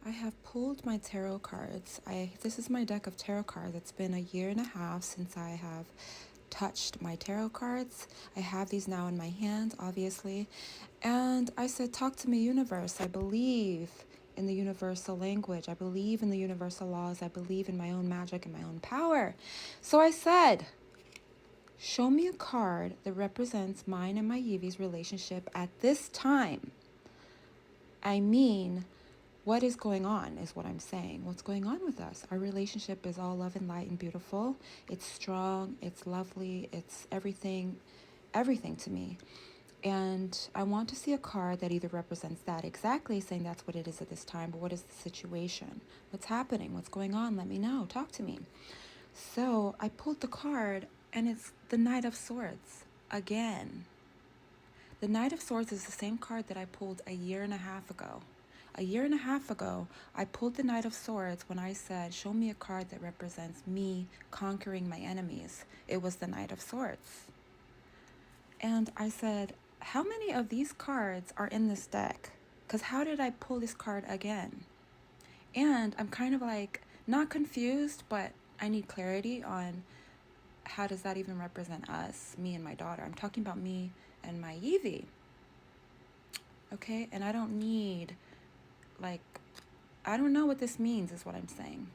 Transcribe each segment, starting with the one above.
I have pulled my tarot cards. This is my deck of tarot cards. It's been a year and a half since I have touched my tarot cards. I have these now in my hand, obviously. And I said, talk to me, universe. I believe in the universal language. I believe in the universal laws. I believe in my own magic and my own power. So I said, show me a card that represents mine and my Yivi's relationship at this time. I mean, what is going on is what I'm saying. What's going on with us? Our relationship is all love and light and beautiful. It's strong, it's lovely, it's everything to me. And I want to see a card that either represents that exactly, saying that's what it is at this time, but what is the situation? What's happening? What's going on? Let me know. Talk to me. So I pulled the card, and it's the Knight of Swords again. The Knight of Swords is the same card that I pulled a year and a half ago. A year and a half ago, I pulled the Knight of Swords when I said, show me a card that represents me conquering my enemies. It was the Knight of Swords. And I said, how many of these cards are in this deck? Because how did I pull this card again? And I'm kind of like, not confused, but I need clarity on how does that even represent us, me and my daughter. I'm talking about me and my Yivi. Okay? And I don't need, I don't know what this means is what I'm saying.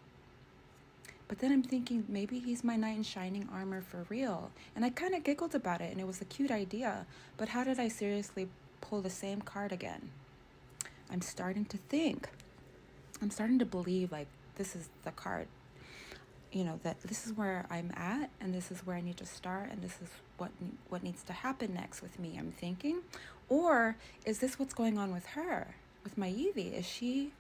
But then I'm thinking maybe he's my knight in shining armor for real. And I kind of giggled about it and it was a cute idea. But how did I seriously pull the same card again? I'm starting to think. I'm starting to believe this is the card. That this is where I'm at and this is where I need to start and this is what needs to happen next with me, I'm thinking. Or is this what's going on with her, with my Yivi? Is she,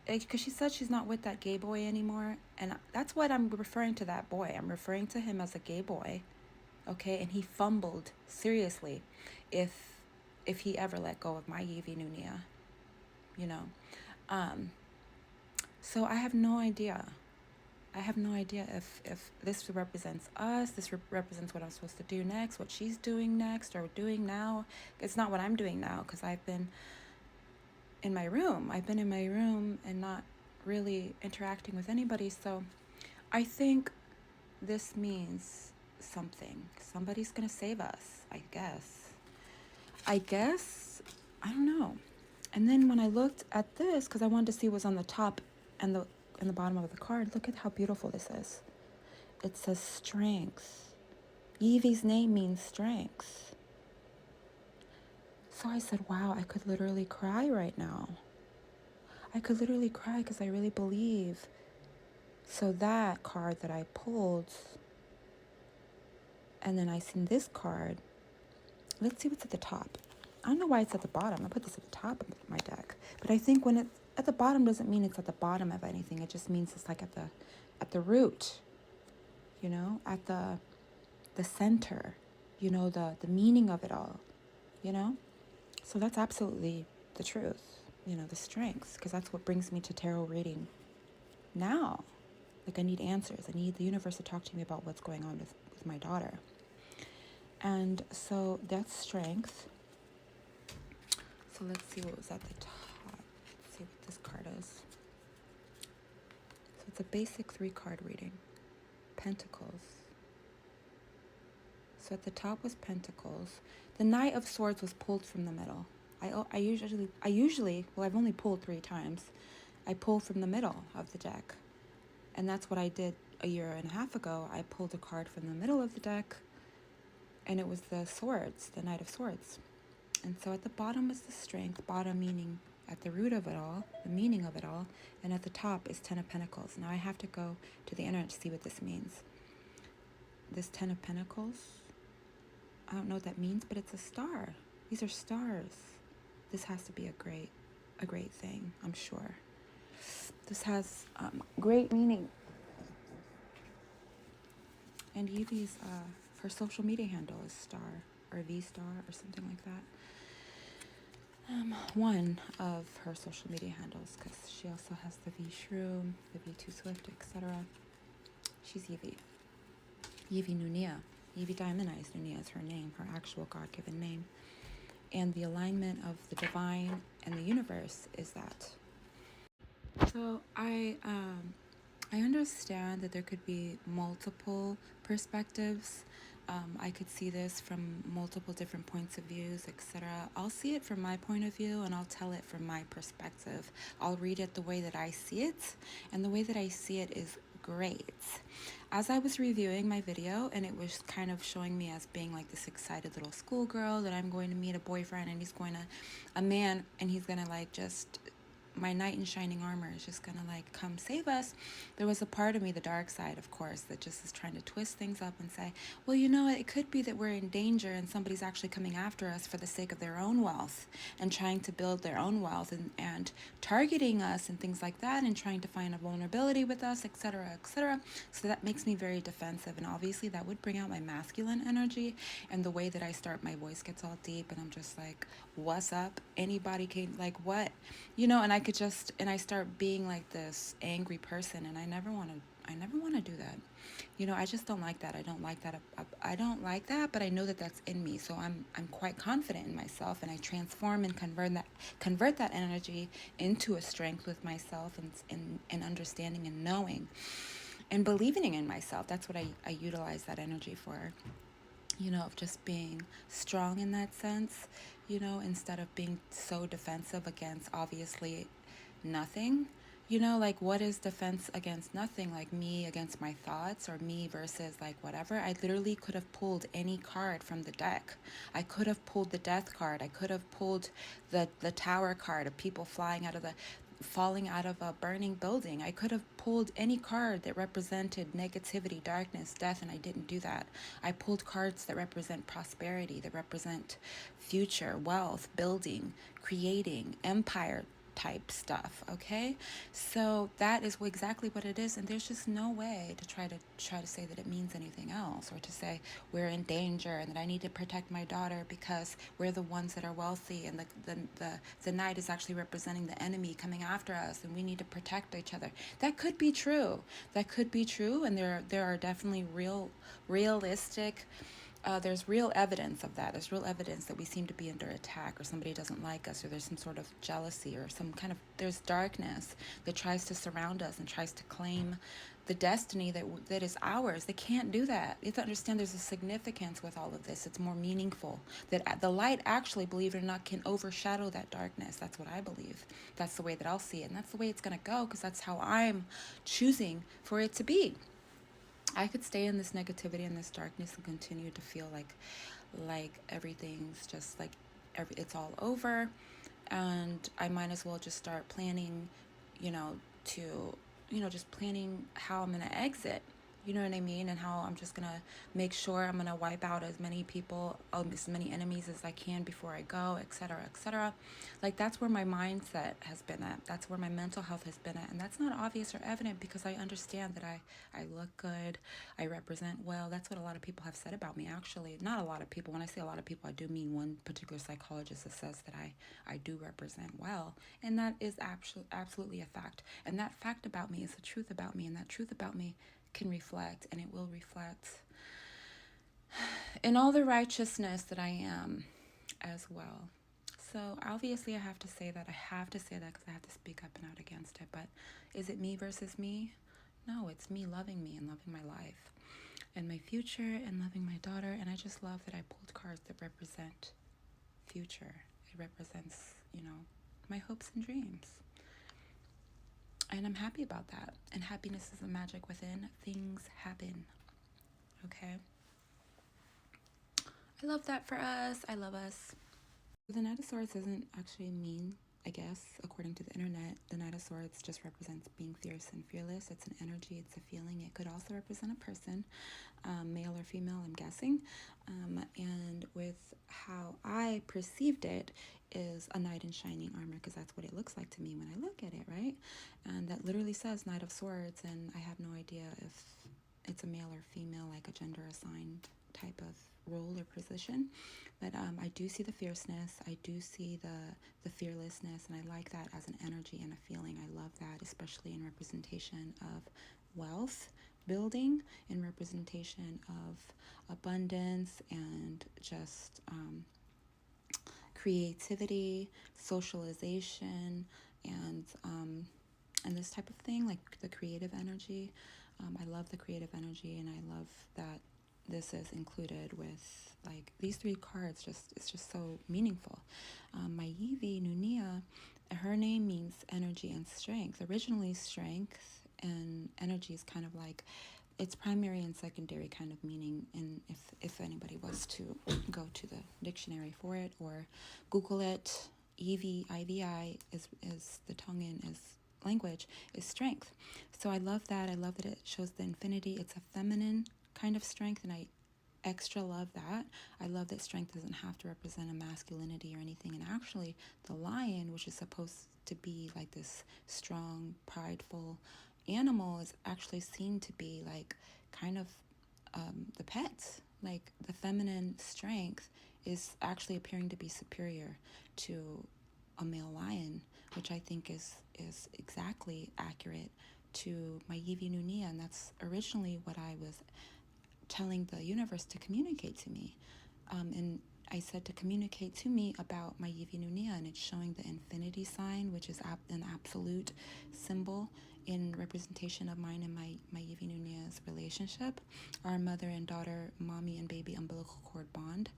because she said she's not with that gay boy anymore, and that's what I'm referring to, that boy. I'm referring to him as a gay boy, okay? And he fumbled seriously if he ever let go of my Yivi Nunia, so I have no idea. If this represents us, this represents what I'm supposed to do next, what she's doing next or doing now. It's not what I'm doing now because I've been in my room. I've been in my room and not really interacting with anybody. So I think this means something. Somebody's going to save us, I guess. I don't know. And then when I looked at this, because I wanted to see what was on the top and the bottom of the card, look at how beautiful this is. It says strength. Yivi's name means strength. So I said, wow, I could literally cry right now. I could literally cry because I really believe. So that card that I pulled, and then I seen this card. Let's see what's at the top. I don't know why it's at the bottom. I put this at the top of my deck. But I think when it's at the bottom doesn't mean it's at the bottom of anything. It just means it's like at the root, at the center, the meaning of it all, So that's absolutely the truth, the strengths, because that's what brings me to tarot reading now. I need answers. I need the universe to talk to me about what's going on with my daughter. And so that's strength. So let's see what was at the top. Let's see what this card is. So it's a basic 3-card reading. Pentacles. So at the top was Pentacles. The Knight of Swords was pulled from the middle. I usually, well, I've only pulled 3 times. I pull from the middle of the deck. And that's what I did a year and a half ago. I pulled a card from the middle of the deck, and it was the Swords, the Knight of Swords. And so at the bottom is the Strength, bottom meaning at the root of it all, the meaning of it all, and at the top is 10 of Pentacles. Now I have to go to the internet to see what this means. This 10 of Pentacles, I don't know what that means, but it's a star. These are stars. This has to be a great thing, I'm sure. This has great meaning. And Yivi's, her social media handle is Star, or V-Star, or something like that. One of her social media handles, because she also has the V-Shroom, the V2 Swift, etc. She's Yivi. Yivi Nunia. Yivi Diamondized Nunia is her name, her actual God-given name. And the alignment of the divine and the universe is that. So I understand that there could be multiple perspectives. I could see this from multiple different points of views, etc. I'll see it from my point of view and I'll tell it from my perspective. I'll read it the way that I see it, and the way that I see it is great. As I was reviewing my video, and it was kind of showing me as being like this excited little schoolgirl that I'm going to meet a boyfriend and he's going to, a man, and he's going to like just, my knight in shining armor is just gonna like come save us. There was a part of me, the dark side of course, that just is trying to twist things up and say, well, you know, it could be that we're in danger and somebody's actually coming after us for the sake of their own wealth and trying to build their own wealth, and targeting us and things like that, and trying to find a vulnerability with us, etc., etc. So that makes me very defensive, and obviously that would bring out my masculine energy, and the way that I start, my voice gets all deep and I'm just like, what's up? Anybody can, like, what, you know? And I could just, and I start being like this angry person, and I never want to do that. You know, I just don't like that. I don't like that. I don't like that, but I know that that's in me. So I'm quite confident in myself, and I transform and convert that energy into a strength with myself, and understanding and knowing and believing in myself. That's what I utilize that energy for, you know, of just being strong in that sense, you know, instead of being so defensive against obviously nothing. You know, like, what is defense against nothing? Like me against my thoughts, or me versus like whatever. I literally could have pulled any card from the deck. I could have pulled the death card. I could have pulled the tower card of people flying out of the, falling out of a burning building. I could have pulled any card that represented negativity, darkness, death, and I didn't do that. I pulled cards that represent prosperity, that represent future, wealth, building, creating, empire type stuff. Okay, so that is exactly what it is, and there's just no way to try to say that it means anything else, or to say we're in danger and that I need to protect my daughter because we're the ones that are wealthy, and the knight is actually representing the enemy coming after us and we need to protect each other. That could be true. That could be true, and there are definitely realistic, there's real evidence of that. There's real evidence that we seem to be under attack, or somebody doesn't like us, or there's some sort of jealousy, or some kind of, there's darkness that tries to surround us and tries to claim the destiny that is ours. They can't do that. You have to understand there's a significance with all of this. It's more meaningful. That the light actually, believe it or not, can overshadow that darkness. That's what I believe. That's the way that I'll see it. And that's the way it's going to go, because that's how I'm choosing for it to be. I could stay in this negativity and this darkness and continue to feel like everything's just like it's all over, and I might as well just start planning, you know, to, you know, just planning how I'm going to exit. You know what I mean? And how I'm just going to make sure I'm going to wipe out as many people, as many enemies as I can before I go, etc., etc. Like, that's where my mindset has been at. That's where my mental health has been at. And that's not obvious or evident, because I understand that I look good. I represent well. That's what a lot of people have said about me, actually. Not a lot of people. When I say a lot of people, I do mean one particular psychologist that says that I do represent well. And that is absolutely a fact. And that fact about me is the truth about me. And that truth about me can reflect, and it will reflect in all the righteousness that I am as well. So obviously I have to say that. I have to say that because I have to speak up and out against it. But is it me versus me? No, it's me loving me and loving my life and my future and loving my daughter. And I just love that I pulled cards that represent future. It represents, you know, my hopes and dreams. And I'm happy about that. And happiness is the magic within. Things happen. Okay? I love that for us. I love us. The Knight of Swords doesn't actually mean, I guess, according to the internet, the Knight of Swords just represents being fierce and fearless. It's an energy, it's a feeling. It could also represent a person, male or female, I'm guessing. And with how I perceived it is a knight in shining armor, because that's what it looks like to me when I look at it, right? And that literally says Knight of Swords, and I have no idea if it's a male or female, like a gender assigned type of role or position. But I do see the fierceness. I do see the fearlessness, and I like that as an energy and a feeling. I love that, especially in representation of wealth building, in representation of abundance, and just creativity, socialization, and and this type of thing, like the creative energy. I love the creative energy, and I love that this is included with like these three cards. Just it's just so meaningful. My Yivi Nunia, her name means energy and strength. Originally, strength and energy is kind of like its primary and secondary kind of meaning. And if anybody was to go to the dictionary for it or Google it, EVIVI is the Tongan is language is strength. So I love that. I love that it shows the infinity. It's a feminine kind of strength, and I extra love that. I love that strength doesn't have to represent a masculinity or anything. And actually, the lion, which is supposed to be like this strong, prideful animal, is actually seen to be like kind of the pet. Like the feminine strength is actually appearing to be superior to a male lion, which I think is exactly accurate to my Yivi Nunia, and that's originally what I was telling the universe to communicate to me. And I said to communicate to me about my Yivi Nunia, and it's showing the infinity sign, which is an absolute symbol in representation of mine and my Yivi Nunia's relationship. Our mother and daughter, mommy and baby umbilical cord bond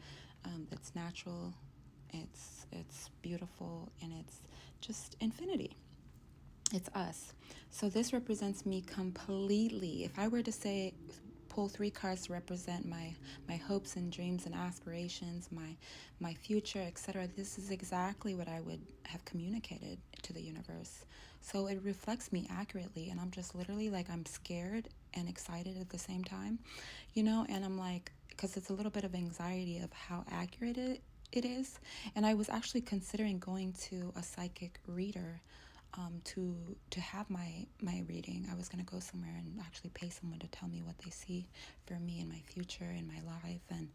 that's natural, it's beautiful, and it's just infinity. It's us. So this represents me completely. If I were to say pull three cards to represent my hopes and dreams and aspirations, my future, etc., this is exactly what I would have communicated to the universe. So it reflects me accurately, and I'm just literally like I'm scared and excited at the same time, and I'm like, because it's a little bit of anxiety of how accurate it is. And I was actually considering going to a psychic reader to have my reading. I was going to go somewhere and actually pay someone to tell me what they see for me in my future, in my life, and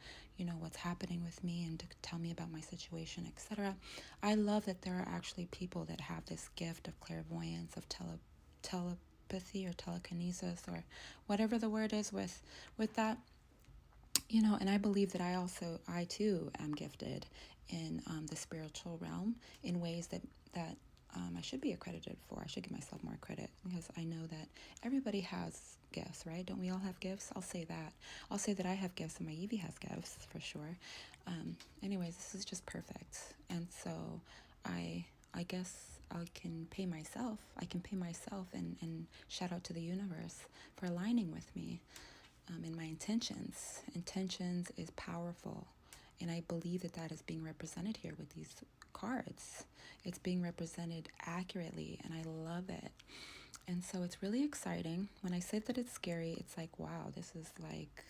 what's happening with me, and to tell me about my situation, etc. I love that there are actually people that have this gift of clairvoyance, of telepathy or telekinesis or whatever the word is with that. And I believe that I too am gifted in the spiritual realm in ways that I should be accredited for. I should give myself more credit, because I know that everybody has gifts, right? Don't we all have gifts? I'll say that. I'll say that I have gifts and my Evie has gifts for sure. Anyways, this is just perfect. And so I guess I can pay myself. And shout out to the universe for aligning with me in my intentions. Intentions is powerful. And I believe that is being represented here with these cards. It's being represented accurately, and I love it. And so it's really exciting. When I say that it's scary, it's like, wow, this is like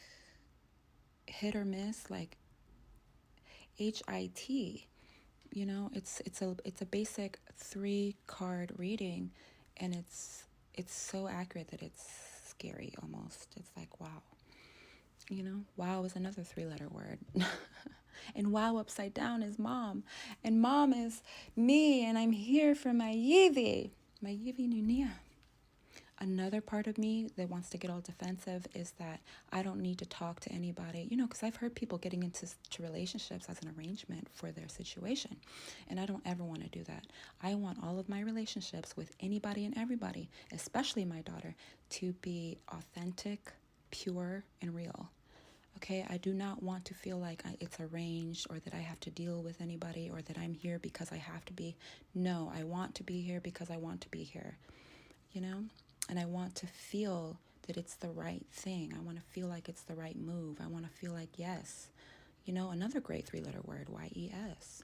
hit or miss, like HIT. It's a basic 3-card reading, and it's so accurate that it's scary almost. It's like, wow. Wow is another 3-letter word. And wow upside down is mom. And mom is me, and I'm here for my Yivi Nunia. Another part of me that wants to get all defensive is that I don't need to talk to anybody, because I've heard people getting into relationships as an arrangement for their situation. And I don't ever want to do that. I want all of my relationships with anybody and everybody, especially my daughter, to be authentic, pure, and real. Okay, I do not want to feel like it's arranged, or that I have to deal with anybody, or that I'm here because I have to be. No, I want to be here because I want to be here, and I want to feel that it's the right thing. I want to feel like it's the right move. I want to feel like, yes, another great 3-letter word, YES.